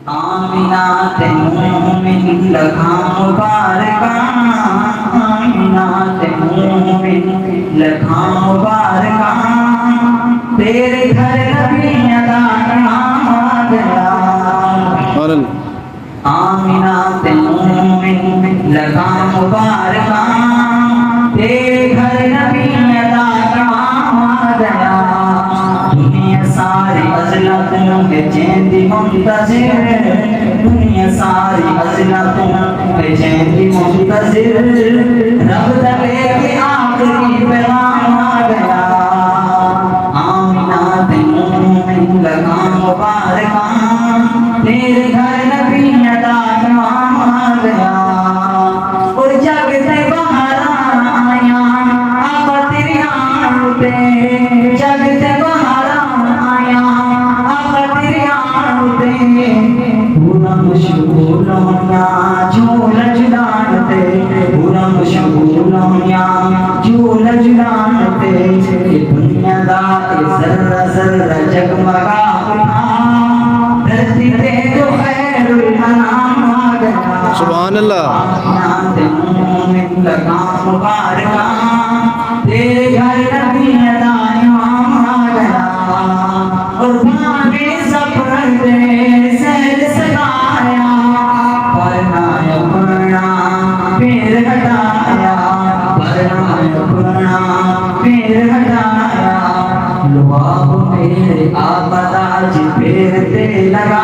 آمینات مومن لکھاں مبارکاں، آمینات مومن لکھاں مبارکاں، تیرے گھر نبی ادا آمد آمینات مومن لکھاں مبارکاں، تیرے گھر نبی ادا آمد دنیا ساری عظلتوں کے چیندی منتظر، دنیا ساری عظلتوں کے چیندی منتظر، رب تلے کے آخری پیغام آ گیا، آمینات مومن لکھاں مبارکاں، تیرے گھر نبی ادا آ گیا، اور جگ سے باہر آیا آقا تیری آن پہ، جگ سے باہر آیا آقا تیری آن پہ، پورا مشغول ہویا جھول جلانتے، پورا مشغول ہویا جھول جلانتے، دنیا دا ذرہ ذرہ جگمگا اٹھا، دھرتی پہ تو خیر الانام آ گیا، سبحان اللہ۔ آمینات مومن لکھاں مبارکاں، تیرے گھر نبی ادا امام آ گیا، اور بھاگے سفر دے سہل سکایا، پرنا اپنا پیر ہٹایا، پرنا اپنا پیر ہٹایا، لباب میرے آقا تاج پیر تے لگا،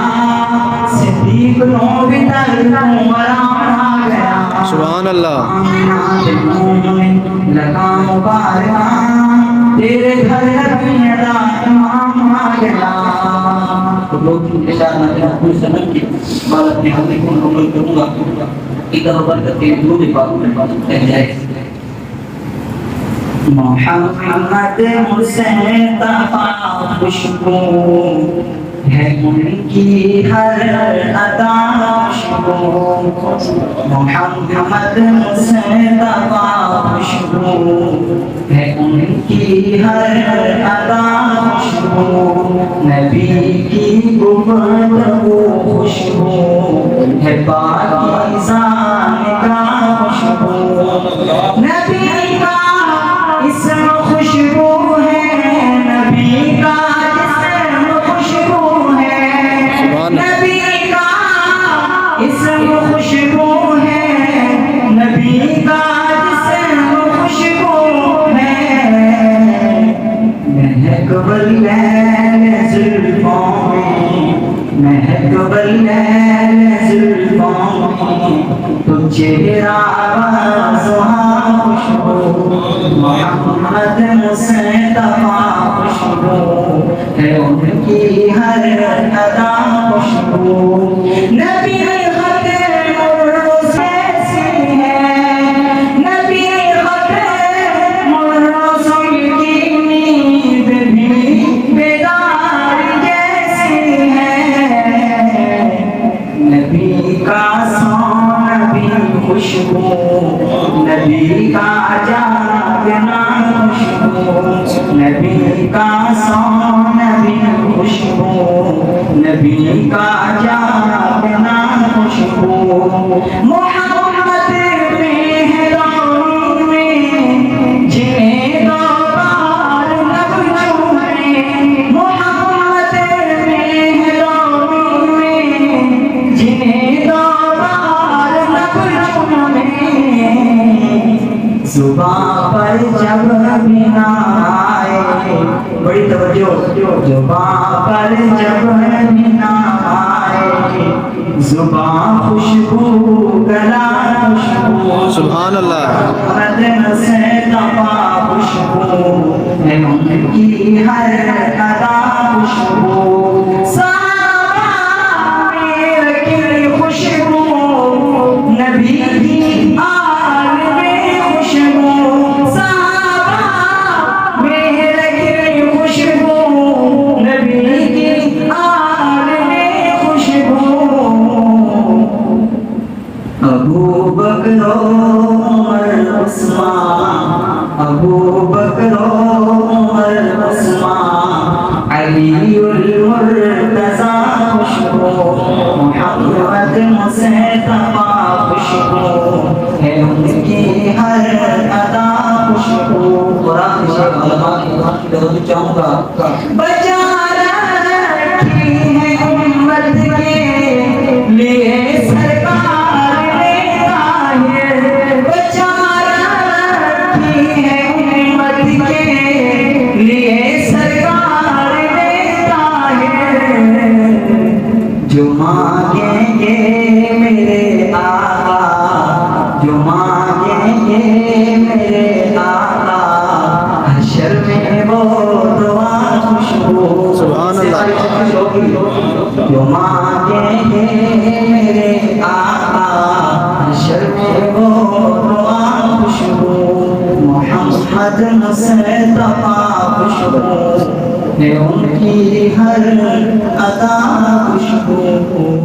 صدیق نو بھی در مرام آ گیا، سبحان اللہ۔ آمینات مومن لکھاں مبارکاں، تیرے گھر نبی ادا امام آ گیا، لوگ اشارہ کوئی سنت کی بات اپنے حضرت کو مکمل کروں گا، ادھر برکت کے درود پاک میں کہہ جائے، محمد مصطفیٰ خوشبو ہے ان کی ہر ادا خوشبو، محمد مصطفیٰ خوشبو ہے ان کی ہر ادا خوشبو، نبی کی گفتگو خوشبو ہے پاکیزہ نگاہ خوشبو، نبی کا اسم خوشبو ہے، نبی کا جسم خوشبو ہے، نبی کا اسم خوشبو ہے، نبی کا جسم خوشبو ہے، مہک باللیل زلفوں میں، مہک باللیل زلفوں میں، تو چہرہ سہاں خوشبو، محمد مصطفیٰ خوشبو ہے ان کی ہر ادا خوشبو، نبی خط مرسل ہے، نبی خط مرسل کی نیند بھی بیدار جیسی ہے، نبی کا سون بھی خوشبو، نبی کا جاگنا خوشبو، نبی کا سون بھی خوشبو، نبی کا جاگنا خوشبو، محمد مہران میں جنہیں دوبار لب چومے، محمد مہران میں جنہیں دوبار لب چومے، زباں پر جب بنا آئے، بڑی توجہ، زباں پر جب بنا آئے، زباں خوشبو گلا خوشبو، سبحان اللہ۔ محمد مصطفیٰ خوشبو ہے ان کی ہر ادا خوشبو، صحابہ میں رکھی خوشبو، نبی کی آل میں خوشبو، صحابہ میں رکھی خوشبو، نبی کی آل میں خوشبو، ابو بکر عمر عثمان، ابو بکر عمر عثمان، علی المرتضی خوشبو، محمد مصطفیٰ خوشبو ہے ان کی ہر ادا خوشبو. قرآن سے علماء کی درود چاہوں گا. بچا رکھی ہے امت کے لیے سرکار نے ظاہر. بچا رکھی ہے امت کے لیے سرکار نے ظاہر. جو مانگیں گے میرے آقا, جو مانگیں گے میرے آقا, حشر میں وہ دعا خوشبو. سبحان اللہ. جو مانگیں گے میرے آقا, حشر میں وہ دعا خوشبو. محمد مصطفیٰ خوشبو ہے ان کی ہر ادا خوشبو.